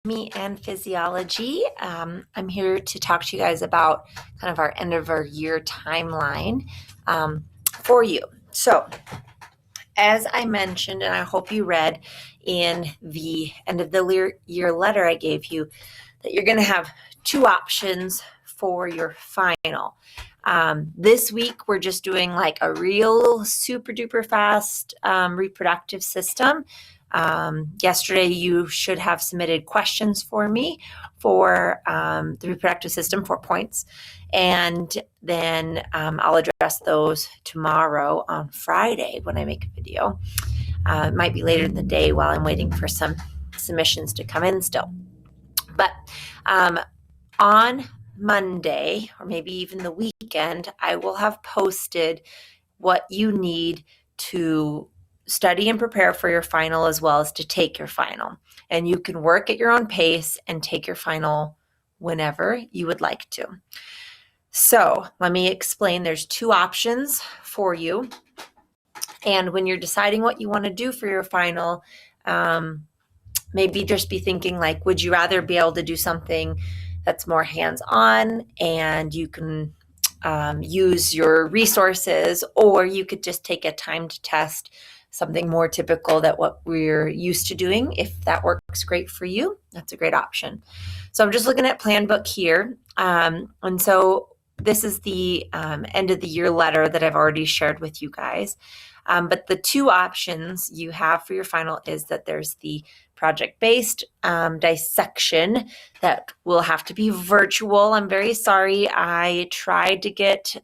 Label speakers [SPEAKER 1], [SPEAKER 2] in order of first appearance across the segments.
[SPEAKER 1] Anatomy and physiology. I'm here to talk to you guys about kind of our end of our year timeline for you. So, as I mentioned, and I hope you read in the end of the year letter I gave you, that you're going to have two options for your final. This week, we're just doing like a real super duper fast reproductive system. Yesterday, you should have submitted questions for me for the reproductive system, 4 points. And then I'll address those tomorrow on Friday when I make a video. It might be later in the day while I'm waiting for some submissions to come in still. But on Monday, or maybe even the weekend, I will have posted what you need to study and prepare for your final as well as to take your final. And you can work at your own pace and take your final whenever you would like to. So let me explain. There's two options for you. And when you're deciding what you want to do for your final, maybe just be thinking like, would you rather be able to do something that's more hands-on and you can use your resources, or you could just take a timed test, something more typical that what we're used to doing. If that works great for you, that's a great option. So I'm just looking at plan book here. And so this is the end of the year letter that I've already shared with you guys. But the two options you have for your final is that there's the project-based dissection that will have to be virtual. I'm very sorry. I tried to get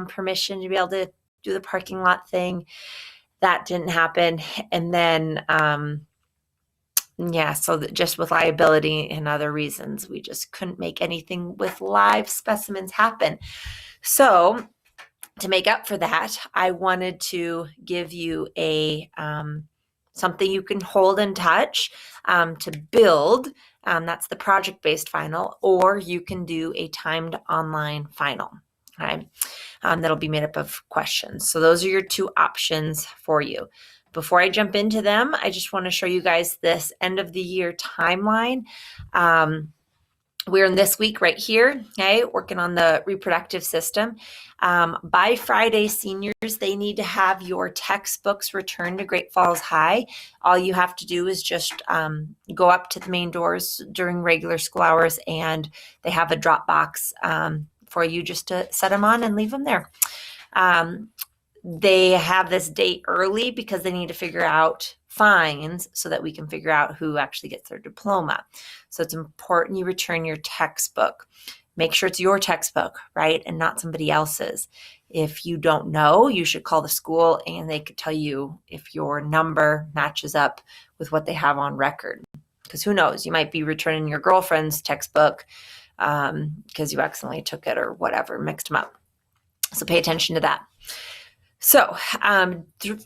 [SPEAKER 1] permission to be able to do the parking lot thing. That didn't happen. And then, so just with liability and other reasons, we just couldn't make anything with live specimens happen. So to make up for that, I wanted to give you a something you can hold and touch to build. That's the project-based final, or you can do a timed online final. Okay, that'll be made up of questions. So those are your two options for you. Before I jump into them, I just want to show you guys this end of the year timeline. We're in this week right here, okay, working on the reproductive system. By Friday, seniors, they need to have your textbooks returned to Great Falls High. All you have to do is just go up to the main doors during regular school hours, and they have a drop box for you just to set them on and leave them there. They have this date early because they need to figure out fines so that we can figure out who actually gets their diploma. So it's important you return your textbook. Make sure it's your textbook, right, and not somebody else's. If you don't know, you should call the school and they could tell you if your number matches up with what they have on record. Because who knows, you might be returning your girlfriend's textbook because you accidentally took it or whatever, mixed them up. So pay attention to that. So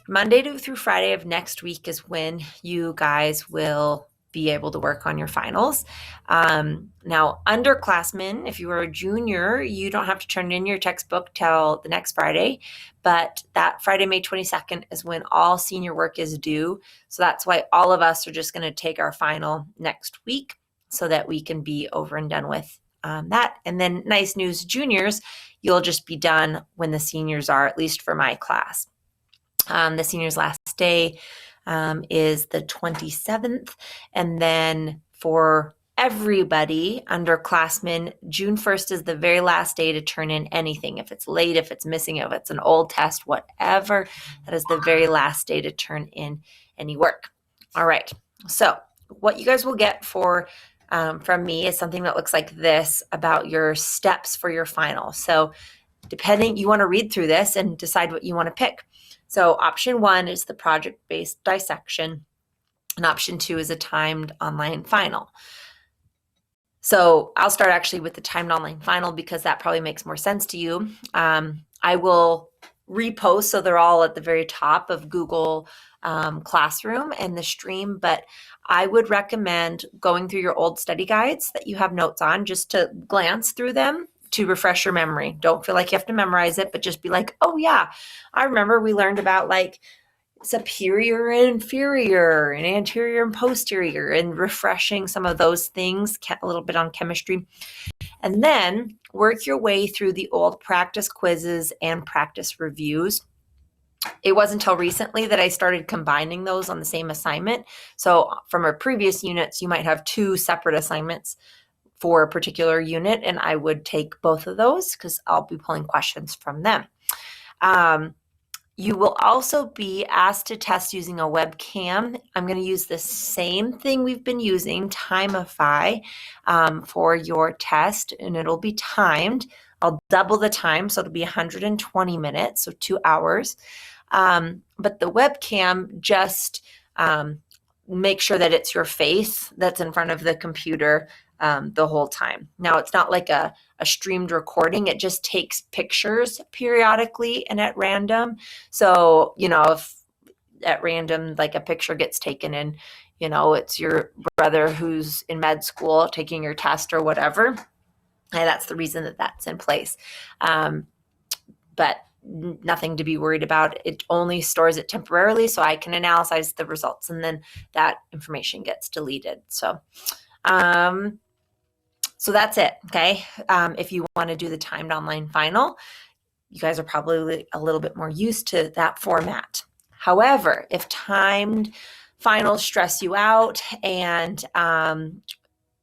[SPEAKER 1] Monday through Friday of next week is when you guys will be able to work on your finals. Now, underclassmen, if you are a junior, you don't have to turn in your textbook till the next Friday, but that Friday, May 22nd is when all senior work is due. So that's why all of us are just going to take our final next week so that we can be over and done with that. And then nice news, juniors, you'll just be done when the seniors are, at least for my class. The seniors' last day is the 27th. And then for everybody, underclassmen, June 1st is the very last day to turn in anything. If it's late, if it's missing, if it's an old test, whatever, that is the very last day to turn in any work. All right. So what you guys will get from me is something that looks like this about your steps for your final. So you want to read through this and decide what you want to pick. So option 1 is the project-based dissection, and option 2 is a timed online final. So I'll start actually with the timed online final because that probably makes more sense to you. I will repost, so they're all at the very top of Google Classroom and the stream, but I would recommend going through your old study guides that you have notes on, just to glance through them to refresh your memory. Don't feel like you have to memorize it, but just be like, oh yeah, I remember we learned about like superior and inferior and anterior and posterior, and refreshing some of those things, a little bit on chemistry. And then work your way through the old practice quizzes and practice reviews. It wasn't until recently that I started combining those on the same assignment. So from our previous units, you might have 2 separate assignments for a particular unit, and I would take both of those because I'll be pulling questions from them. You will also be asked to test using a webcam. I'm going to use the same thing we've been using, Timeify, for your test, and it'll be timed. I'll double the time, so it'll be 120 minutes, so 2 hours. But the webcam, just make sure that it's your face that's in front of the computer the whole time. Now, it's not like a streamed recording. It just takes pictures periodically and at random. So, if at random, like a picture gets taken and, it's your brother who's in med school taking your test or whatever, and that's the reason that that's in place. But nothing to be worried about. It only stores it temporarily so I can analyze the results, and then that information gets deleted. So that's it, okay? If you want to do the timed online final, you guys are probably a little bit more used to that format. However, if timed finals stress you out and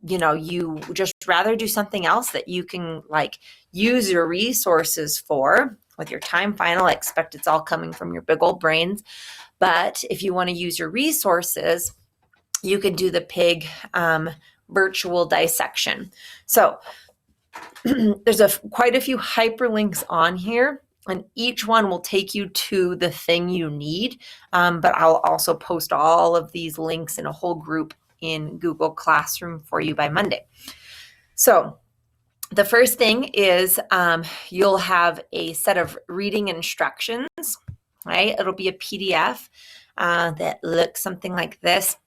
[SPEAKER 1] you just rather do something else that you can use your resources for with your time final, I expect it's all coming from your big old brains. But if you want to use your resources, you can do the PIG virtual dissection. So there's quite a few hyperlinks on here, and each one will take you to the thing you need. But I'll also post all of these links in a whole group in Google Classroom for you by Monday. So the first thing is you'll have a set of reading instructions, right? It'll be a PDF that looks something like this.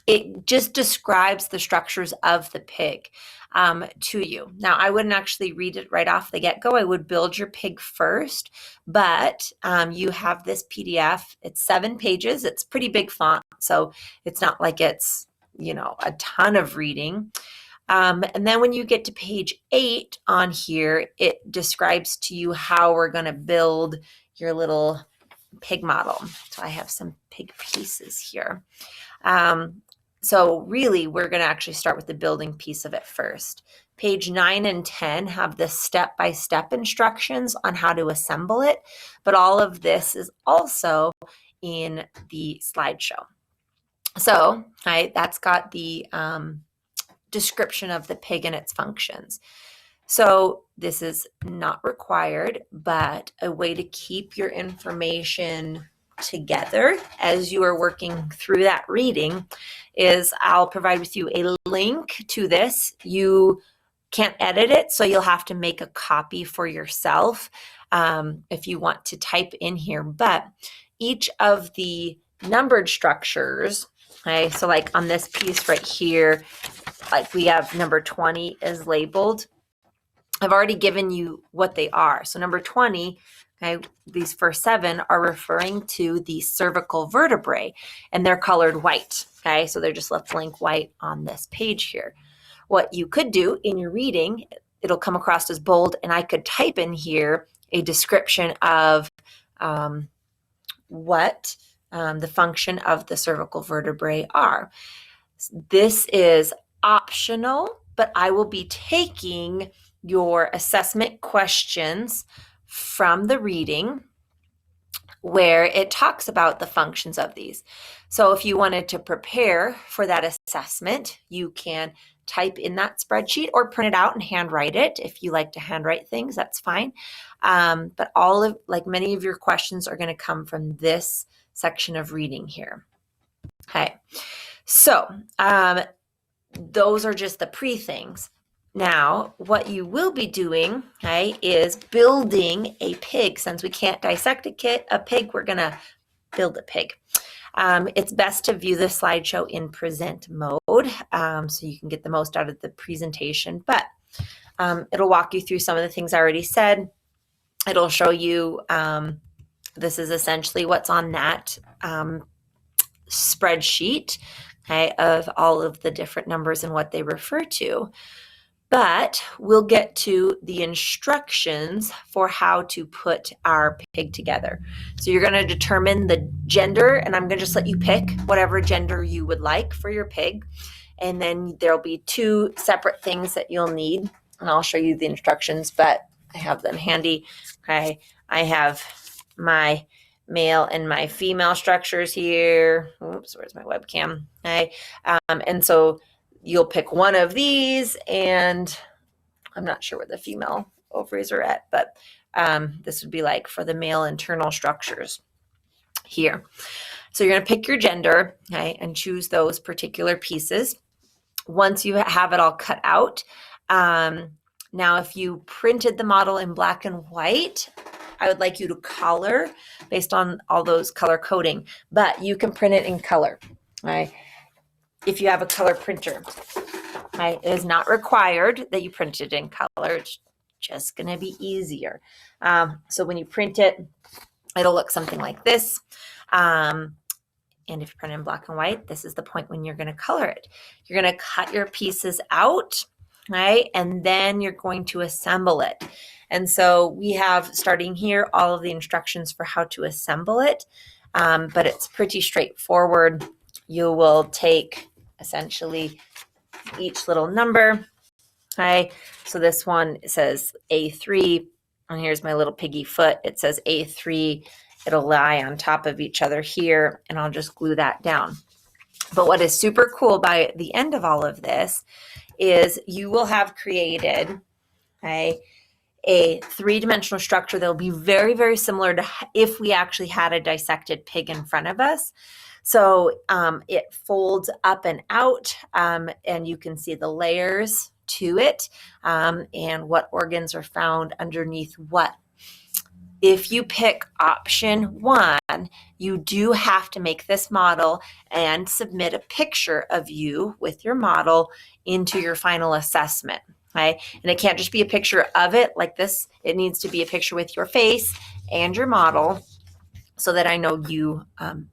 [SPEAKER 1] It just describes the structures of the PIG to you. Now, I wouldn't actually read it right off the get-go. I would build your PIG first, but you have this PDF. It's 7 pages. It's pretty big font, so it's not like it's, a ton of reading. And then when you get to page 8 on here, it describes to you how we're going to build your little PIG model. So I have some PIG pieces here. So really, we're going to actually start with the building piece of it first. Page 9 and 10 have the step-by-step instructions on how to assemble it, but all of this is also in the slideshow. So, that's got the description of the PIG and its functions. So this is not required, but a way to keep your information together as you are working through that reading is I'll provide with you a link to this. You can't edit it, so you'll have to make a copy for yourself if you want to type in here. But each of the numbered structures, okay, so like on this piece right here, like we have number 20 is labeled. I've already given you what they are. So number 20, okay, these first 7 are referring to the cervical vertebrae, and they're colored white, okay? So they're just left blank white on this page here. What you could do in your reading, it'll come across as bold, and I could type in here a description of what the function of the cervical vertebrae are. This is optional, but I will be taking your assessment questions from the reading where it talks about the functions of these. So if you wanted to prepare for that assessment, you can type in that spreadsheet or print it out and handwrite it. If you like to handwrite things, that's fine. But many of your questions are going to come from this section of reading here. Okay, so those are just the pre-things. Now, what you will be doing, okay, is building a PIG. Since we can't dissect a pig, we're going to build a PIG. It's best to view the slideshow in present mode so you can get the most out of the presentation, but it'll walk you through some of the things I already said. It'll show you This is essentially what's on that spreadsheet, okay, of all of the different numbers and what they refer to. But we'll get to the instructions for how to put our pig together. So you're going to determine the gender, and I'm going to just let you pick whatever gender you would like for your pig. And then there'll be two separate things that you'll need, and I'll show you the instructions, but I have them handy. Okay, I have my male and my female structures here. Oops, where's my webcam? Okay, and so you'll pick one of these, and I'm not sure where the female ovaries are at, but this would be like for the male internal structures here. So you're going to pick your gender, okay, and choose those particular pieces. Once you have it all cut out, now if you printed the model in black and white, I would like you to color based on all those color coding, but you can print it in color, right? If you have a color printer, right? It is not required that you print it in color. It's just going to be easier. So when you print it, it'll look something like this. And if you print in black and white, this is the point when you're going to color it. You're going to cut your pieces out, right? And then you're going to assemble it. And so we have, starting here, all of the instructions for how to assemble it. But it's pretty straightforward. You will take essentially each little number. Okay, so this one says A3, and here's my little piggy foot. It says A3. It'll lie on top of each other here, and I'll just glue that down. But what is super cool by the end of all of this is you will have created, okay, a three-dimensional structure that will be very, very similar to if we actually had a dissected pig in front of us. So it folds up and out, and you can see the layers to it, and what organs are found underneath what. If you pick option 1, you do have to make this model and submit a picture of you with your model into your final assessment. Okay? And it can't just be a picture of it like this. It needs to be a picture with your face and your model, so that I know you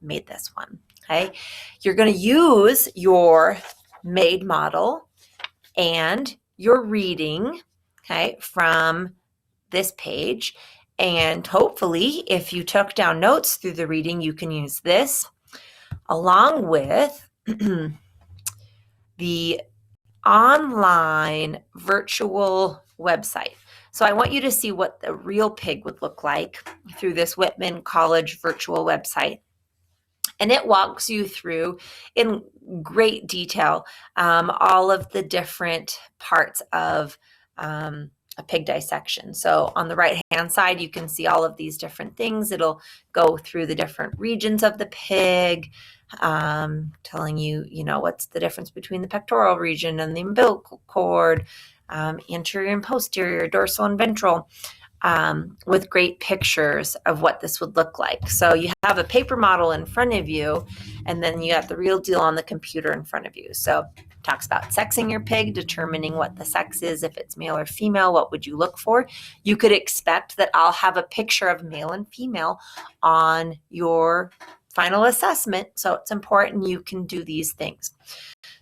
[SPEAKER 1] made this one, okay? You're going to use your made model and your reading, okay, from this page. And hopefully, if you took down notes through the reading, you can use this along with the online virtual website. So I want you to see what the real pig would look like through this Whitman College virtual website. And it walks you through in great detail all of the different parts of a pig dissection. So on the right-hand side, you can see all of these different things. It'll go through the different regions of the pig, telling you, what's the difference between the pectoral region and the umbilical cord, anterior and posterior, dorsal and ventral, with great pictures of what this would look like. So you have a paper model in front of you, and then you got the real deal on the computer in front of you. So it talks about sexing your pig, determining what the sex is, if it's male or female, what would you look for? You could expect that I'll have a picture of male and female on your final assessment. So it's important you can do these things.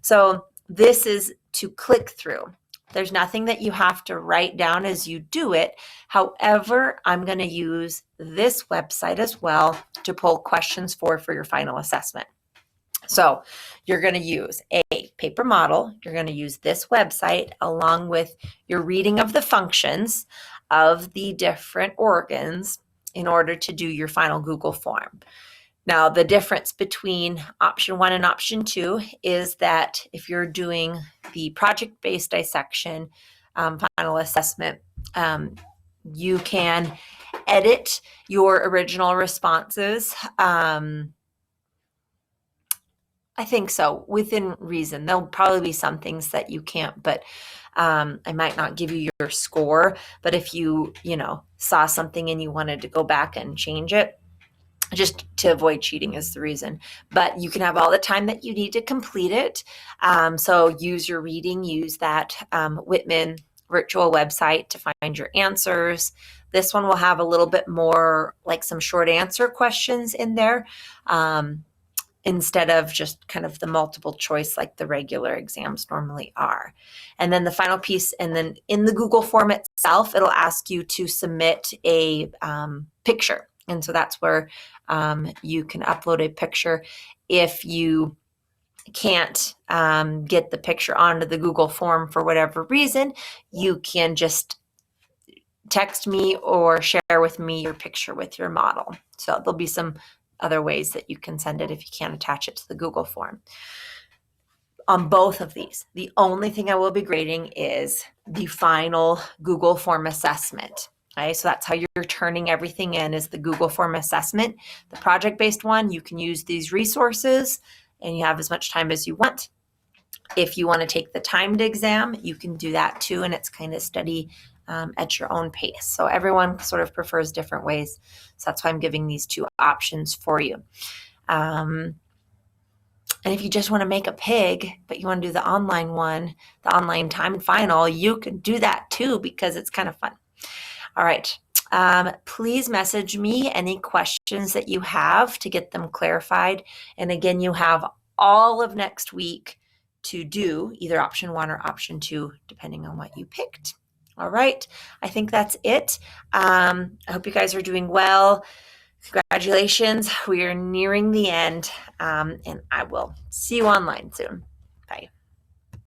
[SPEAKER 1] So this is to click through. There's nothing that you have to write down as you do it. However, I'm going to use this website as well to pull questions for your final assessment. So you're going to use a paper model. You're going to use this website along with your reading of the functions of the different organs in order to do your final Google form. Now, the difference between option 1 and option 2 is that if you're doing the project-based dissection final assessment, you can edit your original responses. I think so, within reason. There'll probably be some things that you can't, but I might not give you your score. But if you saw something and you wanted to go back and change it, just to avoid cheating is the reason. But you can have all the time that you need to complete it. So use your reading, use that Whitman virtual website to find your answers. This one will have a little bit more like some short answer questions in there, instead of just kind of the multiple choice like the regular exams normally are. And then the final piece, and then in the Google form itself, it'll ask you to submit a picture. And so that's where you can upload a picture. If you can't get the picture onto the Google form for whatever reason, you can just text me or share with me your picture with your model. So there'll be some other ways that you can send it if you can't attach it to the Google form. On both of these, the only thing I will be grading is the final Google form assessment. Okay, so that's how you're turning everything in, is the Google form assessment. The project-based one, you can use these resources and you have as much time as you want. If you want to take the timed exam, you can do that too, and it's kind of study at your own pace. So everyone sort of prefers different ways. So that's why I'm giving these two options for you. And if you just want to make a pig, but you want to do the online one, the online time final, you can do that too, because it's kind of fun. All right. Please message me any questions that you have to get them clarified. And again, you have all of next week to do either option 1 or option 2, depending on what you picked. All right. I think that's it. I hope you guys are doing well. Congratulations. We are nearing the end, and I will see you online soon. Bye.